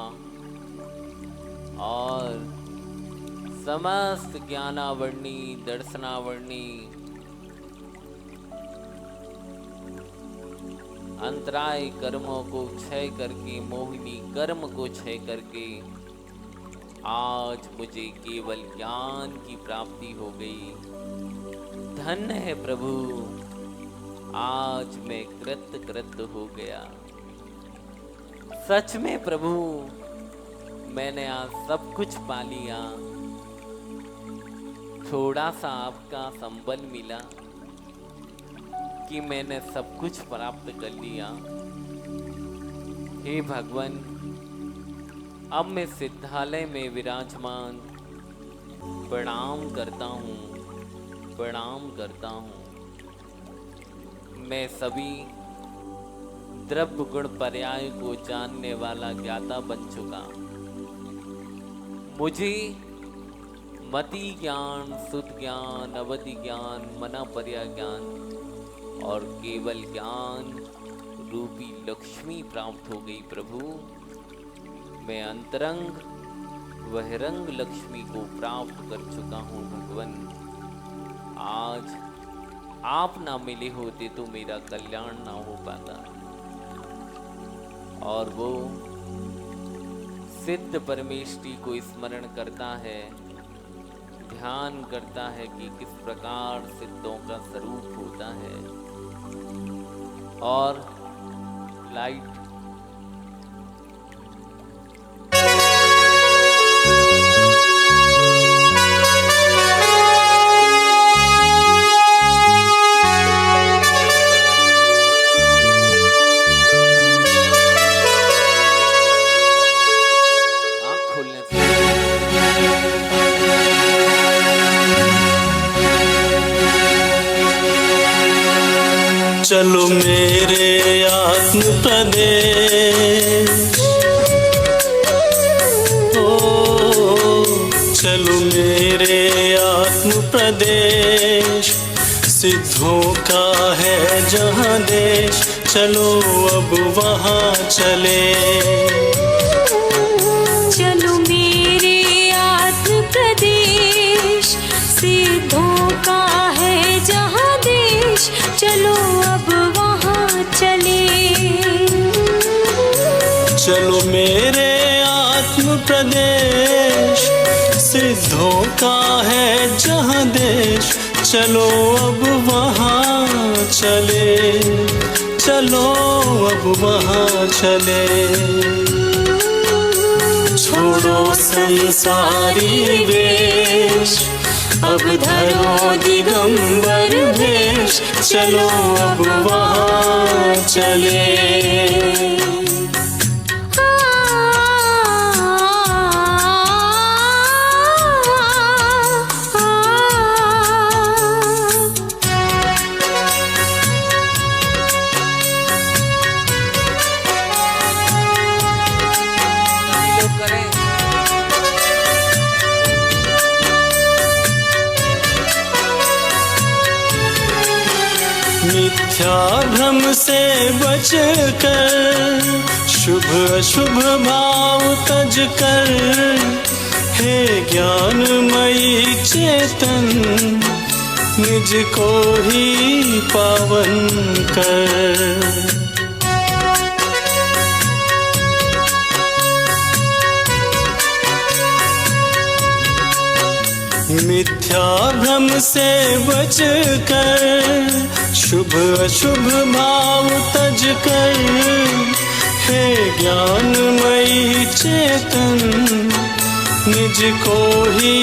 और समस्त ज्ञानावर्णी दर्शनावर्णी अंतराय कर्मों को क्षय करके, मोहिनी कर्म को क्षय करके आज मुझे केवल ज्ञान की प्राप्ति हो गई। धन्य है प्रभु, आज मैं कृत हो गया। सच में प्रभु, मैंने आज सब कुछ पा लिया। थोड़ा सा आपका संबल मिला कि मैंने सब कुछ प्राप्त कर लिया। हे भगवान, अब मैं सिद्धालय में विराजमान प्रणाम करता हूँ, प्रणाम करता हूँ। मैं सभी द्रव्य गुण पर्याय को जानने वाला ज्ञाता बन चुका। मुझे मति ज्ञान, शुद्ध ज्ञान, अवधि ज्ञान, मना पर्या ज्ञान और केवल ज्ञान रूपी लक्ष्मी प्राप्त हो गई प्रभु। मैं अंतरंग बहिरंग लक्ष्मी को प्राप्त कर चुका हूँ भगवान। आज आप ना मिले होते तो मेरा कल्याण ना हो पाता। और वो सिद्ध परमेष्ठी को स्मरण करता है, ध्यान करता है कि किस प्रकार सिद्धों का स्वरूप होता है। और लाइट आँख खोलने से चलो मेरे आत्म प्रदेश, चलो मेरे आत्म प्रदेश, सिद्धों का है जहाँ देश, चलो अब वहाँ चले। चलो मेरे आत्म प्रदेश, सिद्धों का है जहाँ देश, चलो अब वहाँ चले। चलो मेरे आत्म प्रदेश, सिद्धों का है जहाँ देश, चलो अब वहाँ चले। चलो अब वहाँ चले। छोड़ो संसारी वेश, अब धरो दिगंबर भेष, चलो अब वहाँ चले। मिथ्या भ्रम से बच कर, शुभ अशुभ भाव तज कर, हे ज्ञानमयी चेतन, निज को ही पावन कर। मिथ्या भ्रम से बच कर, शुभ अशुभ भाव तज कर, हे ज्ञानमयी चेतन, निज को ही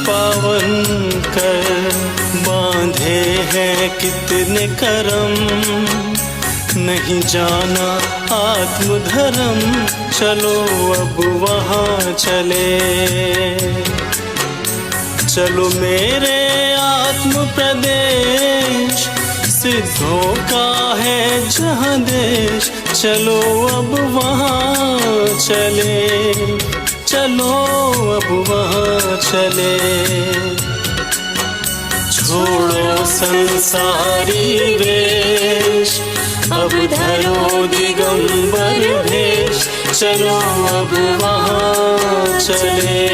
पावन कर बांधे हैं कितने करम, नहीं जाना आत्मधर्म, चलो अब वहाँ चले। चलो मेरे आत्म प्रदेश, सिद्धों का है जहाँ देश, चलो अब वहाँ चले, चलो अब वहाँ चले। छोड़ो संसारी वेश, अब धरो दिगंबर भेष, चलो अब वहाँ चले।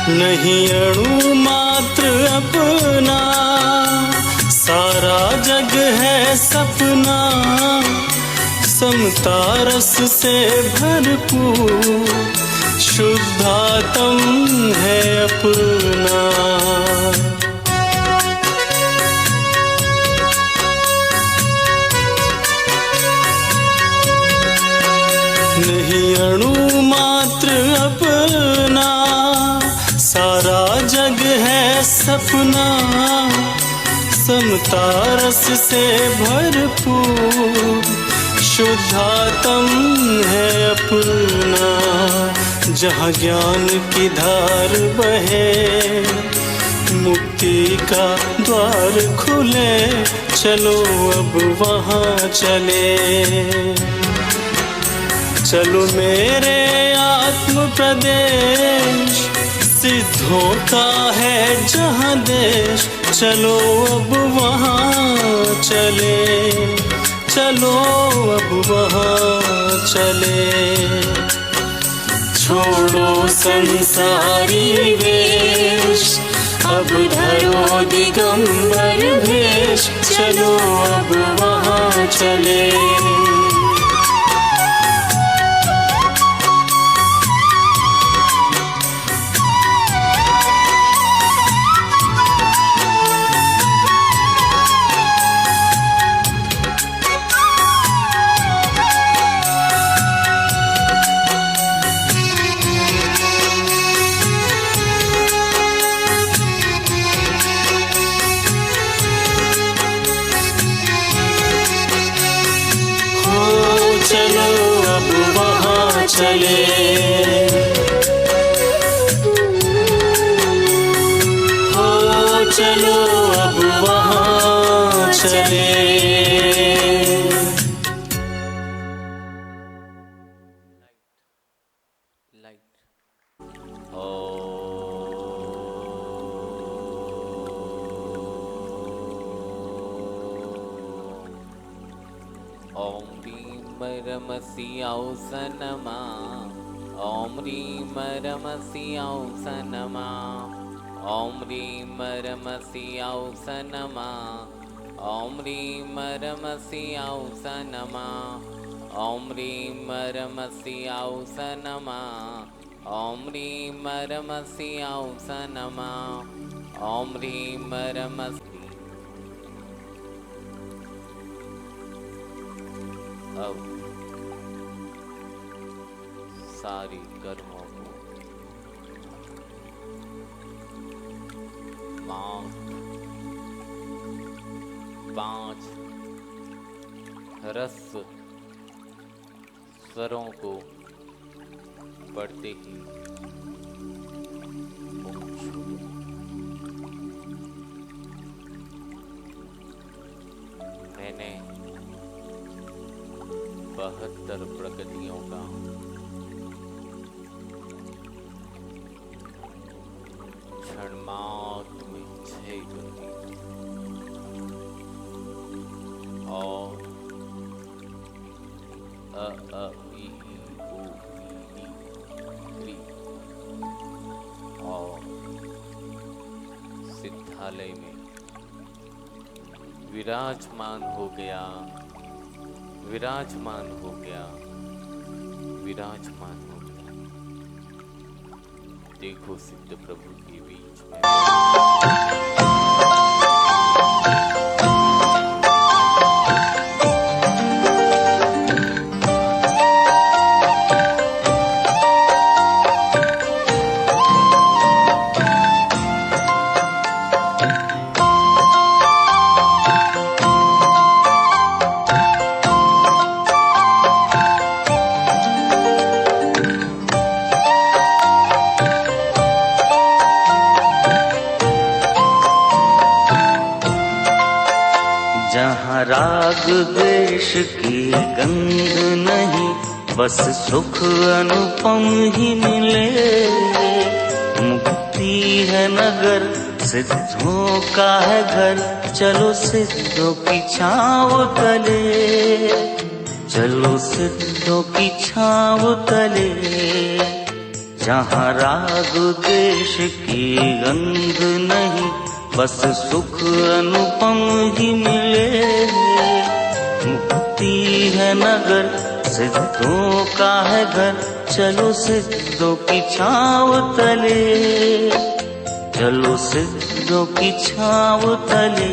नहीं अणु मात्र अपना, सारा जग है सपना, समता रस से भरपूर, शुद्धात्म है अपना। नहीं अणु मात्र अपना, सारा जग है सपना, समता रस से भरपूर, शुद्धात्म है अपना। जहाँ ज्ञान की धार बहे, मुक्ति का द्वार खुले, चलो अब वहाँ चले। चलो मेरे आत्म प्रदेश, सिद्धों का है जहाँ देश, चलो अब वहाँ चले, चलो अब वहाँ चले। छोड़ो संसारी वेश, अब धरो दिगंबर भेष, चलो अब वहाँ चले। चले हो, चलो अब वहाँ चले। ओम ह्रीं रमसि औसनमा, ओम ह्रीं रमसि औसनमा, ओम ह्रीं रमसि औसनमा, ओम ह्रीं रमसि औसनमा, ओम ह्रीं रमसि औसनमा, ओम ह्रीं रमसि औसनमा, ओम ह्रीं रमसि। अब सारी कर्मों को मांग 5 ह्रस्व स्वरों को पढ़ते ही मैंने 72 प्रगतियों का क्षणमात्र में क्षय कर दिया और अ ई उ ई गर्भालय में विराजमान हो गया, विराजमान हो गया, विराजमान हो गया। देखो सिद्ध प्रभु के बीच में राग द्वेष की गंध नहीं, बस सुख अनुपम ही मिले। मुक्ति है नगर, सिद्धों का है घर, चलो सिद्धों की छाँव तले, चलो सिद्धों की छाँव तले। जहाँ राग द्वेष की गंध नहीं, बस सुख अनुपम ही मिले। मुक्ति है नगर, सिद्धों का है घर, चलो सिद्धों की छाँव तले, चलो सिद्धों की छाँव तले।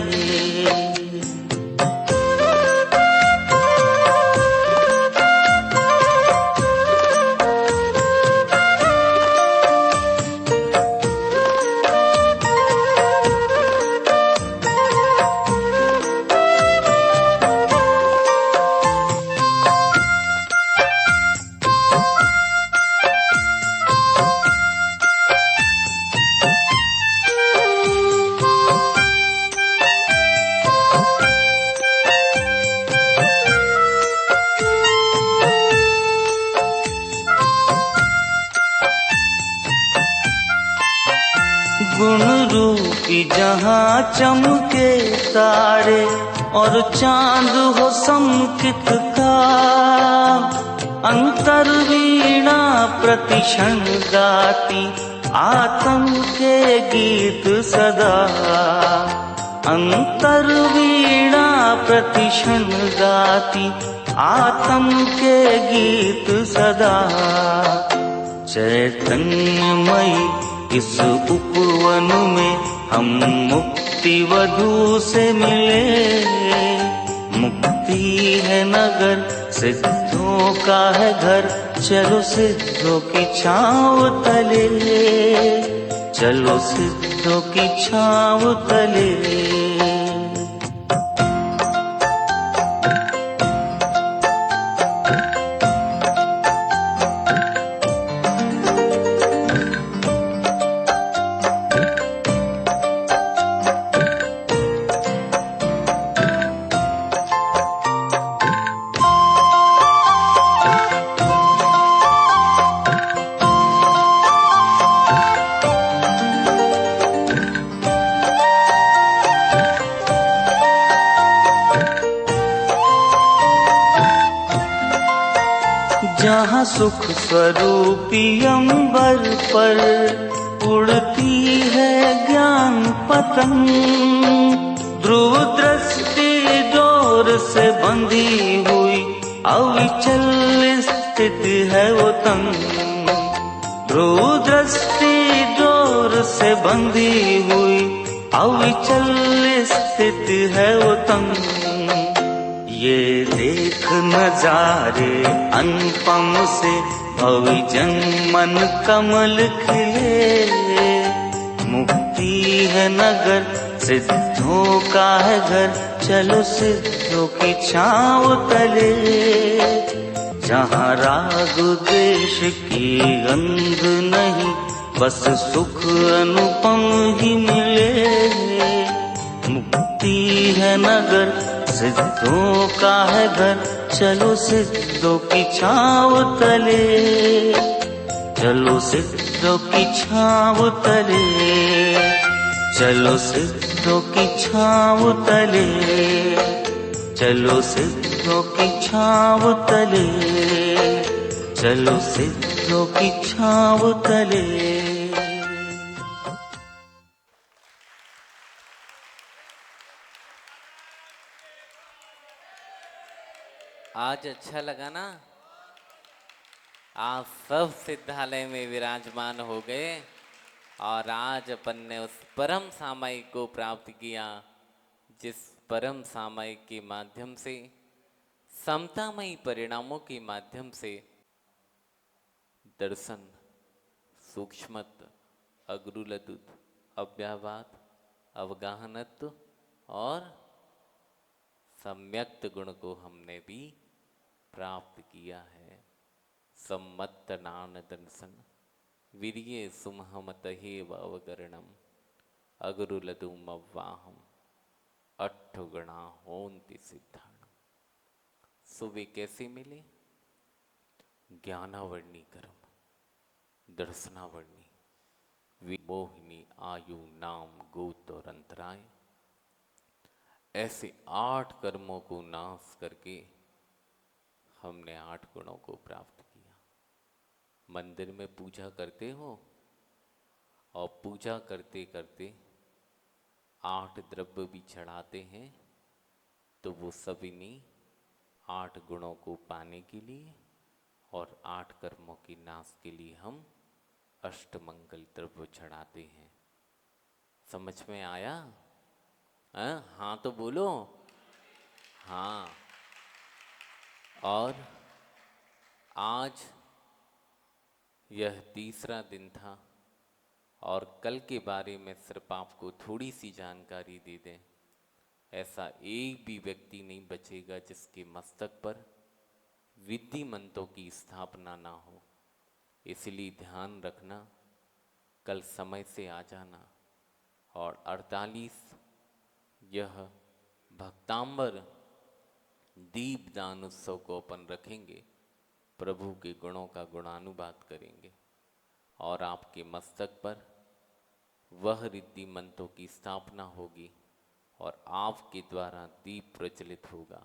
गुण रूपी जहाँ चमके तारे और चांद हो समकित का, अंतर वीणा प्रतिक्षण गाती आत्म के गीत सदा। अंतर वीणा प्रतिक्षण गाती आत्म के गीत सदा। चैतन्यमयी इस उपवन में हम मुक्ति वधू से मिले। मुक्ति है नगर, सिद्धों का है घर, चलो सिद्धों की छाँव तले, चलो सिद्धों की छाँव तले। जहाँ सुख स्वरूपी अंबर पर उड़ती है ज्ञान पतंग, ध्रुव दृष्टि डोर से बंधी हुई अविचल स्थित है वो तंग। ध्रुव दृष्टि डोर से बंधी हुई अविचल स्थित है वो तंग। ये देख नजारे अनुपम से भविजन मन कमल खिले। मुक्ति है नगर, सिद्धों का है घर, चलो सिद्धों की छाँव तले। जहाँ राग द्वेष की गंध नहीं, बस सुख अनुपम ही मिले। मुक्ति है नगर, सिद्धों का है घर, चलो सिद्धों की छाँव तले, चलो सिद्धों की छाँव तले, चलो सिद्धों की छाँव तले, चलो सिद्धों की छाँव तले, चलो सिद्धों की छाँव तले। आज अच्छा लगा ना? आप सब सिद्धालय में विराजमान हो गए और आज अपन ने उस परम सामायिक को प्राप्त किया जिस परम सामायिक के माध्यम से समतामयी परिणामों के माध्यम से दर्शन, सूक्ष्मत, अग्रुलदुत, अव्यावाद, अवगाहनत्व और सम्यक्त गुण को हमने भी प्राप्त किया है। सम्मत नान दर्शन वीर्ये सुमहमतहे अवगरणम अगरुलदुम अव्वाहम अट्ठगुणा होन्ति सिद्धाणम। सो वे कैसे मिले? ज्ञानावर्णी कर्म, दर्शनावर्णी, विमोहिनी, आयु, नाम, गोत और अंतराय, ऐसे 8 कर्मों को नाश करके हमने 8 गुणों को प्राप्त किया। मंदिर में पूजा करते हो और पूजा करते करते 8 द्रव्य भी चढ़ाते हैं, तो वो सब इन्हीं 8 गुणों को पाने के लिए और 8 कर्मों के नाश के लिए हम अष्टमंगल द्रव्य चढ़ाते हैं। समझ में आया? हाँ तो बोलो हाँ। और आज यह तीसरा दिन था और कल के बारे में सिर्फ आपको थोड़ी सी जानकारी दे दें। ऐसा एक भी व्यक्ति नहीं बचेगा जिसके मस्तक पर विधि मंत्रों की स्थापना ना हो। इसलिए ध्यान रखना, कल समय से आ जाना। और 48 यह भक्तांबर दीपदान उत्सव को अपन रखेंगे, प्रभु के गुणों का गुणानुवाद करेंगे और आपके मस्तक पर वह रिद्धि मंत्रों की स्थापना होगी और आपके द्वारा दीप प्रज्वलित होगा।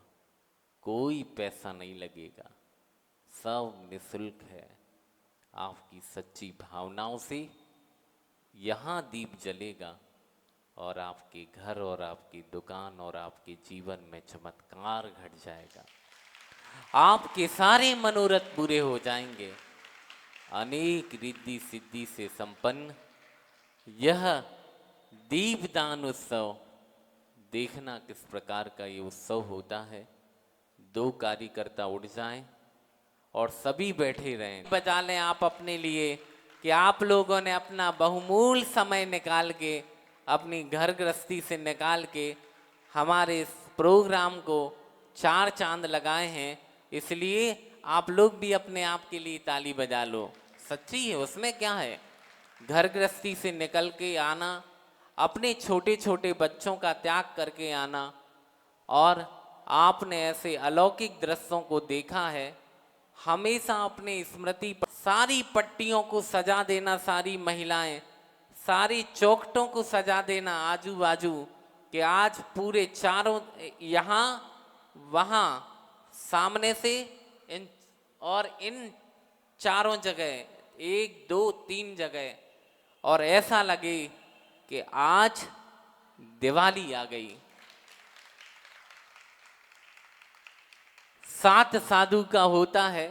कोई पैसा नहीं लगेगा, सब निःशुल्क है। आपकी सच्ची भावनाओं से यहाँ दीप जलेगा और आपके घर और आपकी दुकान और आपके जीवन में चमत्कार घट जाएगा। आपके सारे मनोरथ पूरे हो जाएंगे। अनेक रिद्धि सिद्धि से संपन्न यह दीपदान उत्सव देखना किस प्रकार का ये उत्सव होता है। 2 कार्यकर्ता उठ जाएं और सभी बैठे रहें। बजा लें आप अपने लिए कि आप लोगों ने अपना बहुमूल्य समय निकाल के, अपनी घर गृहस्थी से निकाल के हमारे इस प्रोग्राम को 4 चांद लगाए हैं। इसलिए आप लोग भी अपने आप के लिए ताली बजा लो। सच्ची है, उसमें क्या है? घर गृहस्थी से निकल के आना, अपने छोटे छोटे बच्चों का त्याग करके आना, और आपने ऐसे अलौकिक दृश्यों को देखा है। हमेशा अपने स्मृति पर सारी पट्टियों को सजा देना, सारी महिलाएं सारी चौखटों को सजा देना आजू बाजू, कि आज पूरे चारों यहाँ वहाँ सामने से इन चारों जगह 1 2 3 जगह, और ऐसा लगे कि आज दिवाली आ गई। 7 साधु का होता है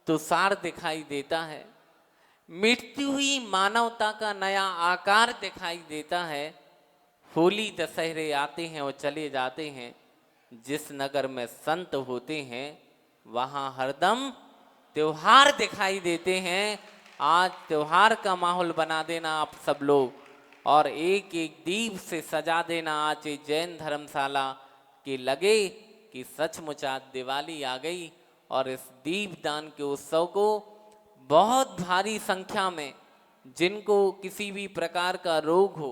तो सार दिखाई देता है। मिटती हुई मानवता का नया आकार दिखाई देता है। होली दशहरे आते हैं और चले जाते हैं। जिस नगर में संत होते हैं वहाँ हरदम त्योहार दिखाई देते हैं। आज त्योहार का माहौल बना देना आप सब लोग, और एक एक दीप से सजा देना आज जैन धर्मशाला, कि लगे कि सचमुच आज दिवाली आ गई। और इस दीपदान के उत्सव को बहुत भारी संख्या में, जिनको किसी भी प्रकार का रोग हो,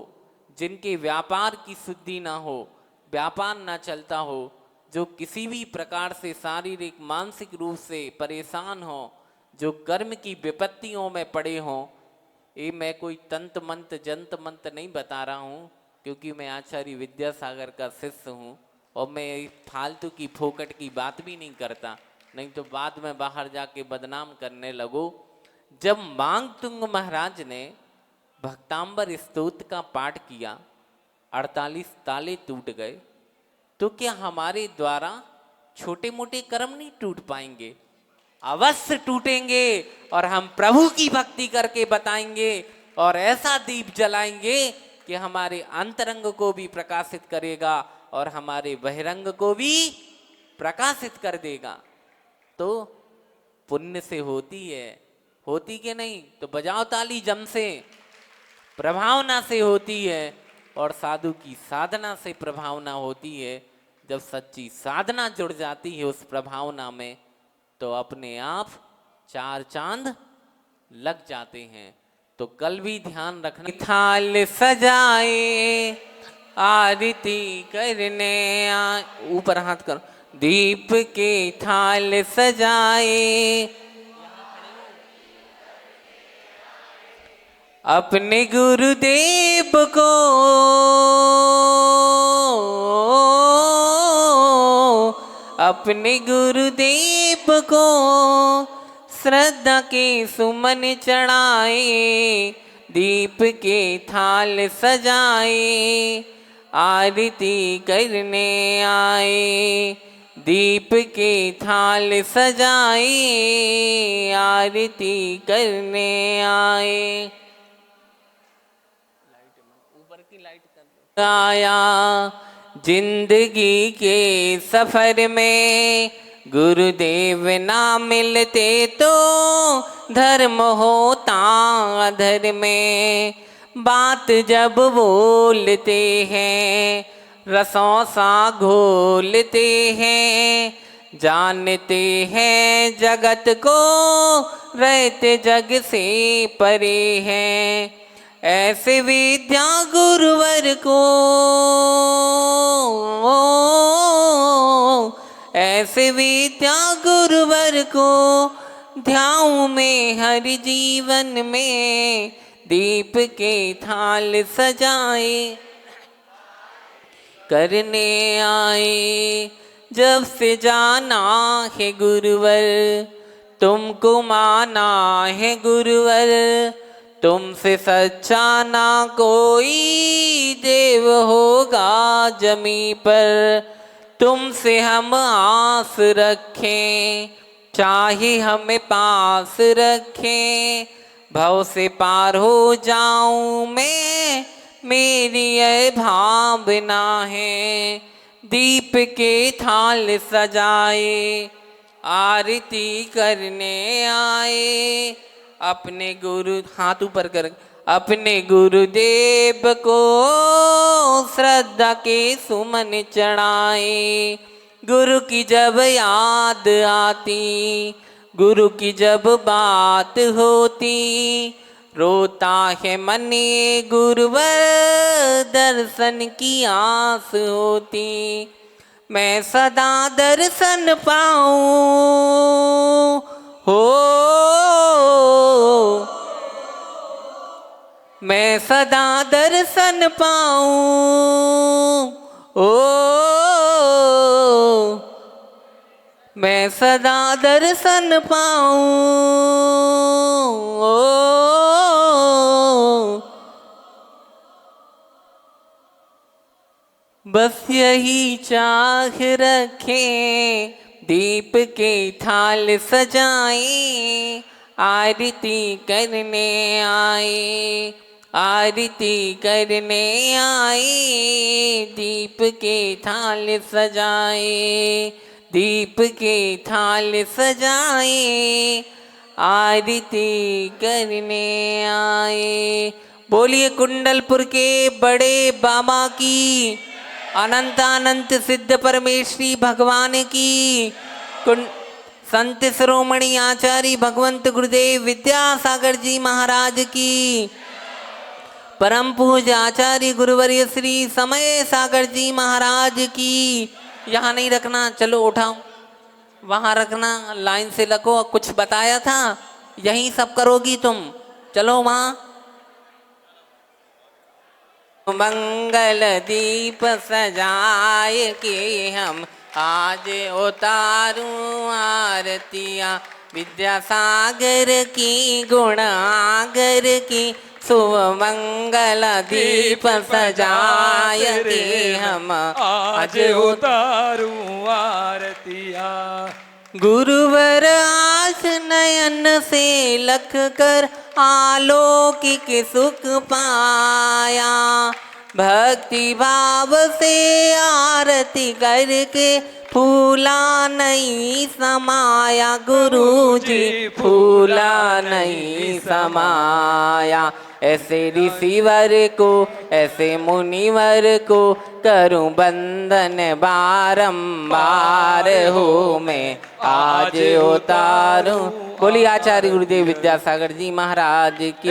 जिनके व्यापार की शुद्धि ना हो, व्यापार ना चलता हो, जो किसी भी प्रकार से शारीरिक मानसिक रूप से परेशान हो, जो कर्म की विपत्तियों में पड़े हों। ये मैं कोई तंत्र मंत्र जंत्र मंत्र नहीं बता रहा हूँ, क्योंकि मैं आचार्य विद्यासागर का शिष्य हूँ और मैं फालतू की फोकट की बात भी नहीं करता, नहीं तो बाद में बाहर जाके बदनाम करने लगो। जब मांगतुंग महाराज ने भक्तांबर स्तोत्र का पाठ किया, 48 ताले टूट गए, तो क्या हमारे द्वारा छोटे मोटे कर्म नहीं टूट पाएंगे, अवश्य टूटेंगे। और हम प्रभु की भक्ति करके बताएंगे और ऐसा दीप जलाएंगे कि हमारे अंतरंग को भी प्रकाशित करेगा और हमारे बहिरंग को भी प्रकाशित कर देगा। तो पुण्य से होती है, होती कि नहीं? तो बजाओ ताली जम से। प्रभावना से होती है और साधु की साधना से प्रभावना होती है। जब सच्ची साधना जुड़ जाती है उस प्रभावना में तो अपने आप चार चांद लग जाते हैं। तो कल भी ध्यान रखना। थाल सजाए आरती करने ऊपर हाथ करो। दीप के थाल सजाए अपने गुरुदेव को अपने गुरुदेव को श्रद्धा के सुमन चढ़ाए। दीप के थाल सजाए आरती करने आए। दीप के थाल सजाए आरती करने आए। ऊपर की लाइट कर दो। आया जिंदगी के सफर में गुरुदेव ना मिलते तो धर्म होता अधर में। बात जब बोलते हैं रसों सा घोलते हैं। जानते हैं जगत को रहते जग से परे हैं। ऐसे विद्या गुरुवर को ऐसे विद्या गुरुवर को ध्याऊं में हर जीवन में। दीप के थाल सजाए करने आए। जब से जाना है गुरुवर तुमको माना है गुरुवर। तुमसे सच्चा ना कोई देव होगा जमी पर। तुमसे हम आस रखें चाहे हमें पास रखें। भव से पार हो जाऊं मैं मेरी ये भावना है। दीप के थाल सजाए आरती करने आए। अपने गुरु हाथ ऊपर कर अपने गुरुदेव को श्रद्धा के सुमन चढ़ाए। गुरु की जब याद आती गुरु की जब बात होती रोता है मन ये गुरुवर दर्शन की आस होती। मैं सदा दर्शन पाऊं हो मैं सदा दर्शन पाऊं ओ मैं सदा दर्शन पाऊं ओ। बस यही चाह रखें दीप के थाल सजाए आरती करने आए। आरती करने आए दीप के थाल सजाए। दीप के थाल सजाए आरती करने आए। बोलिए कुंडलपुर के बड़े बाबा की अनंत अनंत सिद्ध परमेश्वरी भगवान की। संत शिरोमणि आचार्य भगवंत गुरुदेव विद्यासागर जी महाराज की। परम पूज्य आचार्य गुरुवर्य श्री समय सागर जी महाराज की। यहाँ नहीं रखना, चलो उठाओ, वहाँ रखना, लाइन से लगो। कुछ बताया था यही सब करोगी तुम, चलो वहाँ। मंगल दीप सजाए के हम आज उतारूं आरतियाँ। विद्यासागर की गुणागर की शुभ मंगल दीप सजाय के हम आज उतारूं आरतिया। गुरुवर आस नयन से लख कर आलौकिक सुख पाया। भक्ति भाव से आरती करके फूला नहीं समाया। गुरु जी फूला नहीं समाया। ऐसे ऋषिवर को ऐसे मुनिवर को करूं बंदन बारंबार हो मैं आज उतारूं। बोलिए आचार्य गुरुदेव विद्यासागर जी महाराज की।